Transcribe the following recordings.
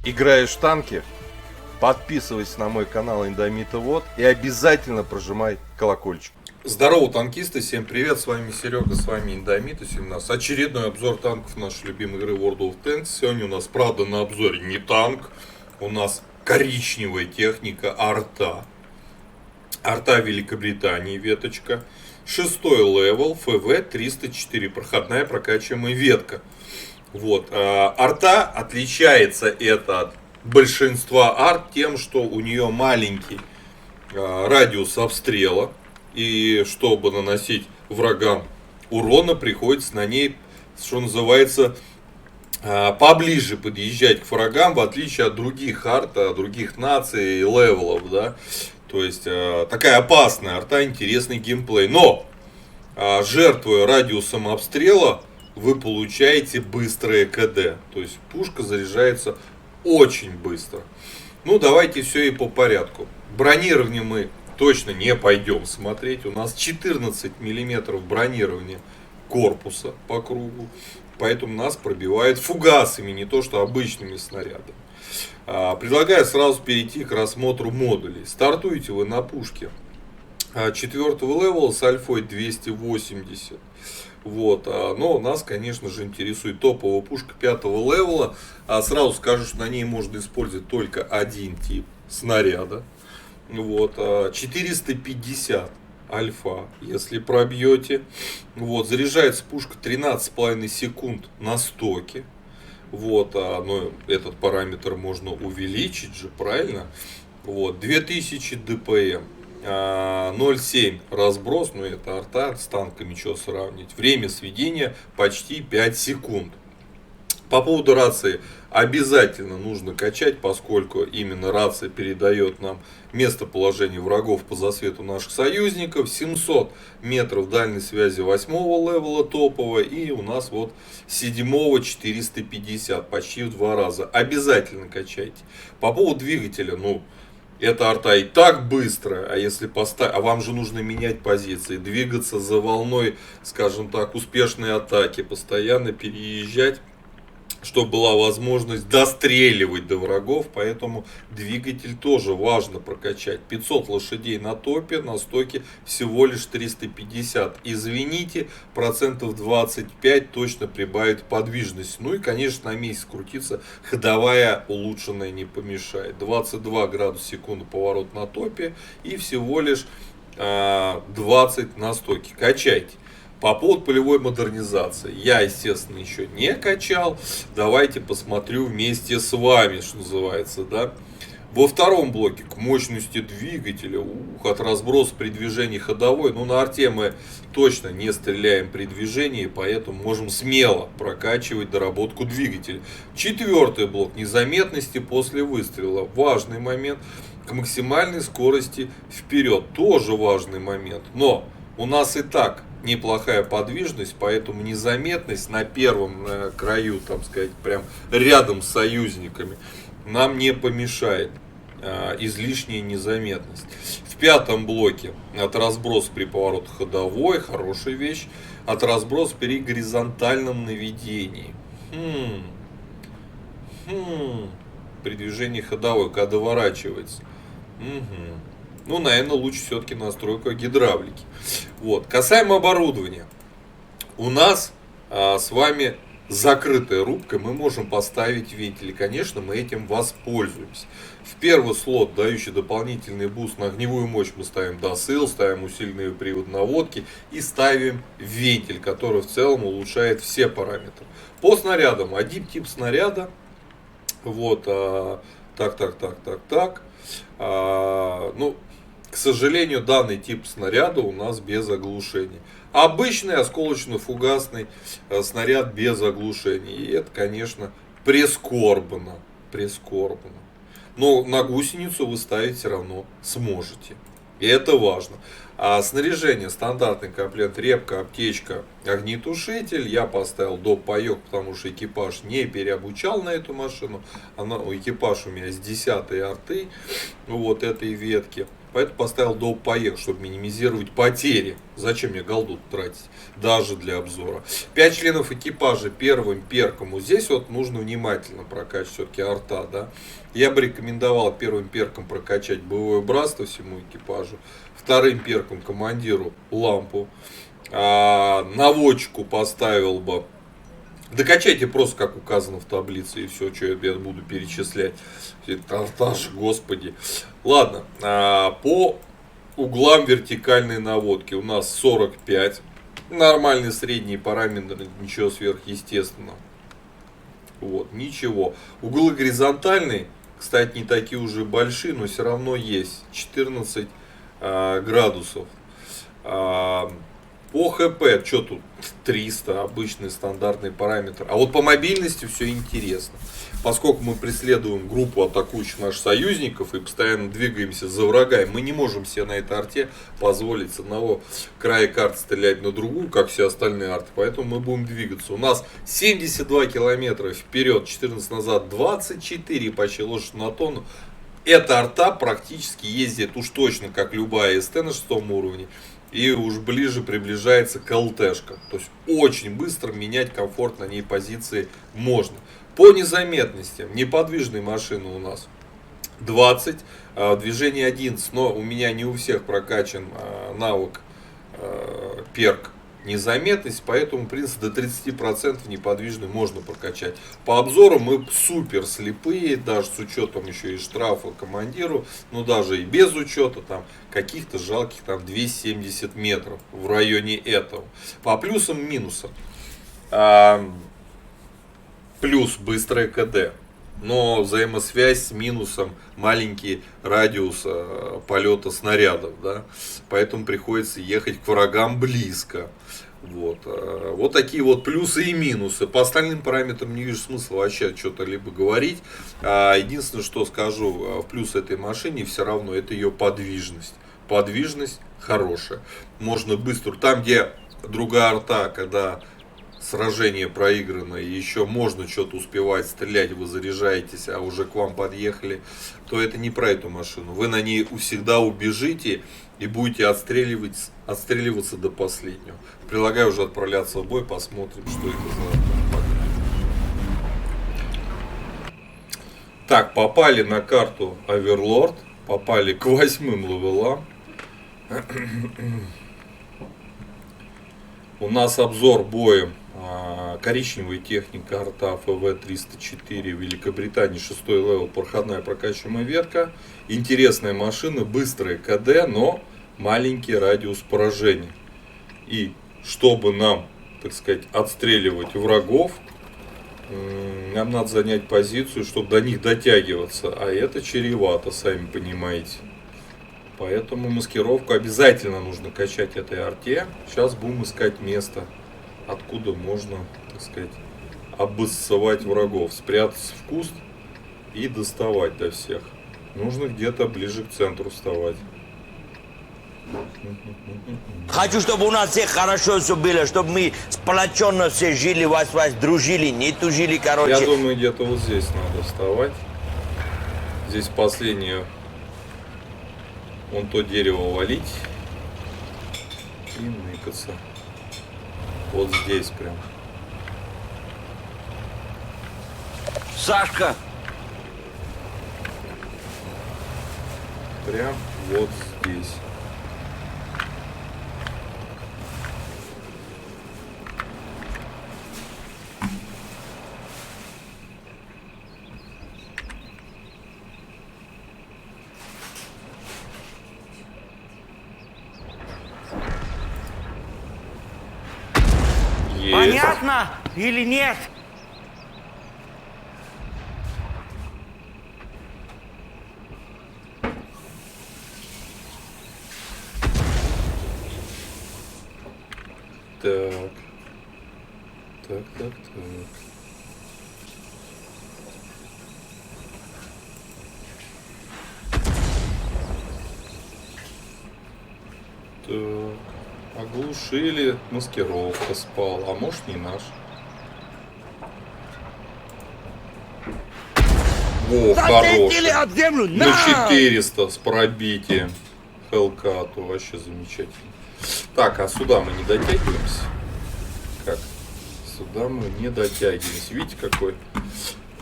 Играешь в танки? Подписывайся на мой канал Индомитовод и обязательно прожимай колокольчик. Здорово, танкисты, всем привет, с вами Серега, с вами Индомит, и сегодня у нас очередной обзор танков нашей любимой игры World of Tanks. Сегодня у нас, правда, на обзоре не танк, у нас коричневая техника арта. Арта Великобритании веточка, 6-й левел, ФВ-304, проходная прокачиваемая ветка. Вот, арта отличается от большинства арт тем, что у нее маленький радиус обстрела. И чтобы наносить врагам урона, приходится на ней, что называется, поближе подъезжать к врагам, в отличие от других арт, других наций и левелов, да. То есть такая опасная арта, интересный геймплей. Но жертвуя радиусом обстрела, вы получаете быстрое КД. То есть пушка заряжается очень быстро. Ну, давайте все и по порядку. Бронирование мы точно не пойдем смотреть. У нас 14 миллиметров бронирования корпуса по кругу. Поэтому нас пробивает фугасами, не то что обычными снарядами. Предлагаю сразу перейти к рассмотру модулей. Стартуете вы на пушке 4-го левела с альфой 280. Вот, но нас, конечно же, интересует топовая пушка 5-го левела. Сразу скажу, что на ней можно использовать только один тип снаряда. Вот, 450 альфа, если пробьете. Вот, заряжается пушка 13,5 секунд на стоке. Вот, но этот параметр можно увеличить же, правильно? Вот, 2000 ДПМ. 0,7 разброс, но это арта, с танками что сравнить. Время сведения почти 5 секунд. По поводу рации обязательно нужно качать, поскольку именно рация передает нам местоположение врагов по засвету наших союзников. 700 метров дальней связи 8-го левела топового, и у нас вот 7-го 450, почти в 2 раза. Обязательно качайте. По поводу двигателя, эта арта и так быстрая, а если поставить, вам же нужно менять позиции, двигаться за волной, скажем так, успешной атаки, постоянно переезжать, чтобы была возможность достреливать до врагов, поэтому двигатель тоже важно прокачать. 500 лошадей на топе, на стоке всего лишь 350. Извините, процентов 25 точно прибавит подвижность. Ну и, конечно, на месяц крутиться ходовая улучшенная не помешает. 22 градуса в секунду поворот на топе и всего лишь 20 на стоке. Качайте. По поводу полевой модернизации. Я, естественно, еще не качал. Давайте посмотрю вместе с вами, что называется, да. Во втором блоке к мощности двигателя, от разброса при движении ходовой. На арте мы точно не стреляем при движении, поэтому можем смело прокачивать доработку двигателя. 4-й блок незаметности после выстрела. Важный момент. К максимальной скорости вперед. Тоже важный момент. Но у нас и так неплохая подвижность, поэтому незаметность на первом краю, там сказать, прям рядом с союзниками нам не помешает. Излишняя незаметность. В 5-м блоке от разброса при повороту ходовой, хорошая вещь. От разброса при горизонтальном наведении. При движении ходовой, когда доворачивается. Наверное, лучше все-таки настройка гидравлики. Вот. Касаемо оборудования. У нас с вами закрытая рубка, мы можем поставить вентиль. И, конечно, мы этим воспользуемся. В первый слот, дающий дополнительный буст на огневую мощь, мы ставим досыл, ставим усиленный привод наводки и ставим вентиль, который в целом улучшает все параметры. По снарядам. Один тип снаряда. Вот. Так. К сожалению, данный тип снаряда у нас без оглушения. Обычный осколочно-фугасный снаряд без оглушения. И это, конечно, прискорбно. Но на гусеницу вы ставить все равно сможете. И это важно. Снаряжение, стандартный комплект, репка, аптечка, огнетушитель. Я поставил доп. Паёк, потому что экипаж не переобучал на эту машину. Экипаж у меня с 10-й арты, вот этой ветки. Поэтому поставил доп. Поехал, чтобы минимизировать потери. Зачем мне голду тратить? Даже для обзора. 5 членов экипажа первым перком. Вот здесь вот нужно внимательно прокачивать все-таки арта, да. Я бы рекомендовал первым перком прокачать боевое братство всему экипажу. Вторым перком командиру лампу. Наводчику поставил бы. Докачайте просто, как указано в таблице, и все, что я буду перечислять. Тарташ, господи. Ладно, по углам вертикальной наводки у нас 45. Нормальный средний параметр, ничего сверхъестественного. Вот, ничего. Углы горизонтальные, кстати, не такие уже большие, но все равно есть. 14 градусов. По ХП, что тут 300, обычный стандартный параметр. А вот по мобильности все интересно. Поскольку мы преследуем группу атакующих наших союзников и постоянно двигаемся за врагами, мы не можем себе на этой арте позволить с одного края карты стрелять на другую, как все остальные арты. Поэтому мы будем двигаться. У нас 72 километра вперед, 14 назад, 24 почти лошадь на тонну. Эта арта практически ездит уж точно, как любая СТ на 6 уровне. И уж ближе приближается к ЛТшкам. То есть очень быстро менять комфорт на ней позиции можно. По незаметности неподвижной машины у нас 20, движение 11. Но у меня не у всех прокачан навык перк незаметность. Поэтому, в принципе, до 30% неподвижный можно прокачать. По обзору мы супер слепые. Даже с учетом еще и штрафа командиру. Но даже и без учета там каких-то жалких там 270 метров в районе этого. По плюсам и минусам. Плюс быстрое КД. Но взаимосвязь с минусом маленький радиус полета снарядов. Да? Поэтому приходится ехать к врагам близко. Вот такие вот плюсы и минусы. По остальным параметрам не вижу смысла вообще что-то либо говорить. Единственное, что скажу в плюс этой машине, все равно это ее подвижность. Подвижность хорошая. Можно быстро. Там, где другая арта, когда сражение проиграно, и еще можно что-то успевать стрелять, вы заряжаетесь, а уже к вам подъехали, то это не про эту машину. Вы на ней всегда убежите и будете отстреливаться до последнего. Предлагаю уже отправляться в бой, посмотрим, что это за... Так, попали на карту Оверлорд, попали к 8 левелам. У нас обзор боем. Коричневая техника арта ФВ-304 Великобритании, 6 левел, проходная прокачиваемая ветка. Интересная машина, быстрая КД, но маленький радиус поражения. И чтобы нам, так сказать, отстреливать врагов, нам надо занять позицию, чтобы до них дотягиваться. А это чревато, сами понимаете. Поэтому маскировку обязательно нужно качать этой арте. Сейчас будем искать место, откуда можно, так сказать, обоссывать врагов, спрятаться в куст и доставать до всех. Нужно где-то ближе к центру вставать. Хочу, чтобы у нас всех хорошо все было, чтобы мы сплоченно все жили, вас дружили, не тужили, короче. Я думаю, где-то вот здесь надо вставать. Здесь последнее. Вон то дерево валить и ныкаться. Вот здесь прям. Сашка! Прям вот здесь. Понятно или нет? Так. Так. Так. Оглушили, маскировка спал, а может не наш. Во, хороший. Об землю, На 400 с пробитием. Hellcat, вообще замечательно. Так, а сюда мы не дотягиваемся? Как? Сюда мы не дотягиваемся. Видите, какой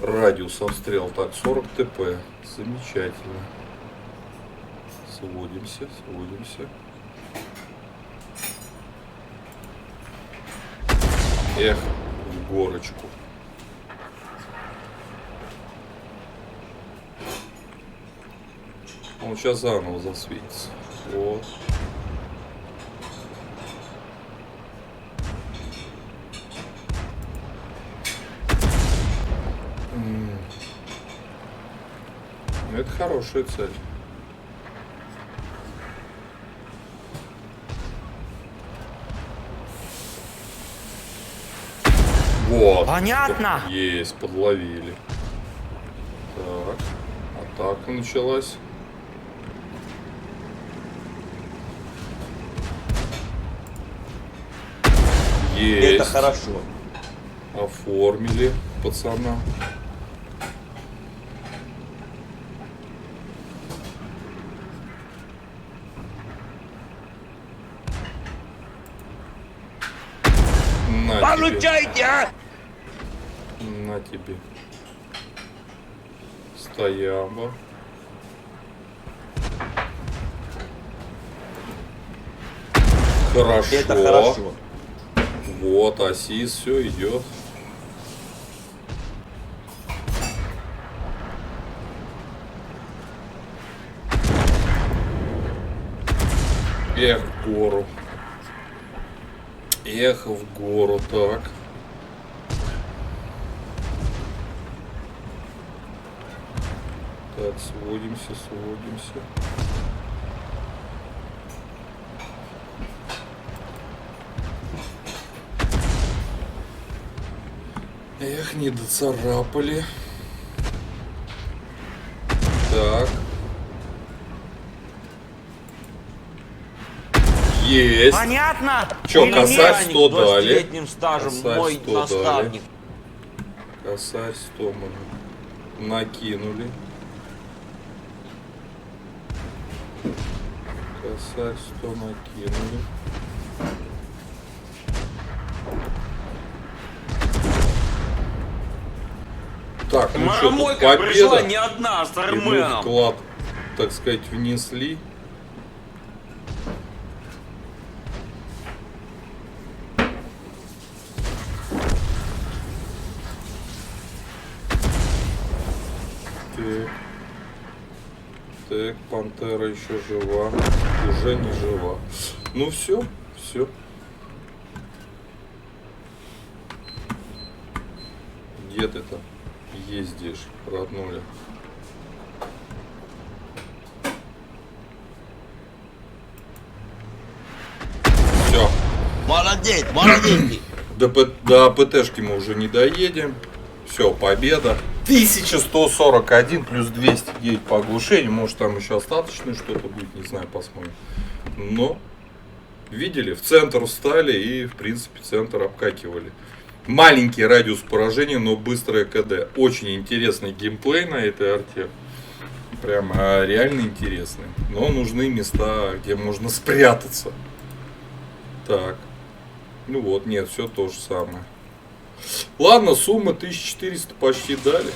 радиус обстрела? Так, 40 ТП. Замечательно. Сводимся, сводимся. Эх, в горочку. Он сейчас заново засветится. Вот. Это хорошая цель. Вот. Понятно. Есть, подловили. Так, атака началась. Есть. Это хорошо. Оформили пацана. На тебе. Получайте, а! На тебе. Стояба. Хорошо. Это хорошо. Вот, ассист, все идет. Эх, в гору. Эх, в гору, так. Так, сводимся, сводимся. Эх, не доцарапали. Так. Есть. Понятно? Чё, Или косарь нет? 100 дали. 20-летним стажем, Косарь мой 100 наставник. Косарь 100 мы накинули. Косарь 100 накинули. Так, ну что, тут Марамойка пришла победа. не одна, с И мы Арменом. вклад, так сказать, внесли. Так. Так, пантера еще жива. Уже не жива. Ну все, все. Где ты там ездишь, роднуля? Все. Молодец, молодец. До ПТшки мы уже не доедем. Все, победа. 1141 плюс 209 по оглушению. Может, там еще остаточное что-то будет, не знаю, посмотрим. Но видели, в центр встали и, в принципе, центр обкакивали. Маленький радиус поражения, но быстрое КД. Очень интересный геймплей на этой арте. Прям реально интересный. Но нужны места, где можно спрятаться. Так. Ну вот, нет, все то же самое. Ладно, сумма 1400 почти дали.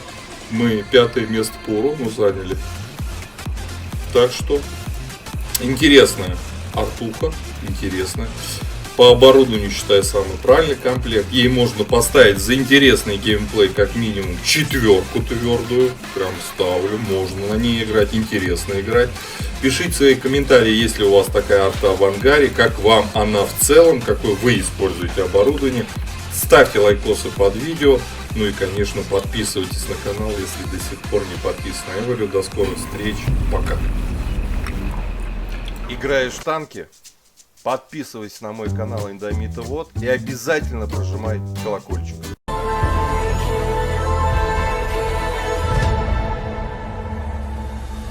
Мы 5-е место по урону заняли. Так что интересная артуха. Интересная. По оборудованию, считаю, самый правильный комплект. Ей можно поставить за интересный геймплей как минимум 4 твердую. Прям ставлю. Можно на ней играть. Интересно играть. Пишите свои комментарии, если у вас такая арта в ангаре. Как вам она в целом. Какое вы используете оборудование. Ставьте лайкосы под видео. Ну и, конечно, подписывайтесь на канал, если до сих пор не подписаны. Я говорю, до скорых встреч. Пока. Играешь в танки? Подписывайся на мой канал Индомита Вот и обязательно прожимай колокольчик.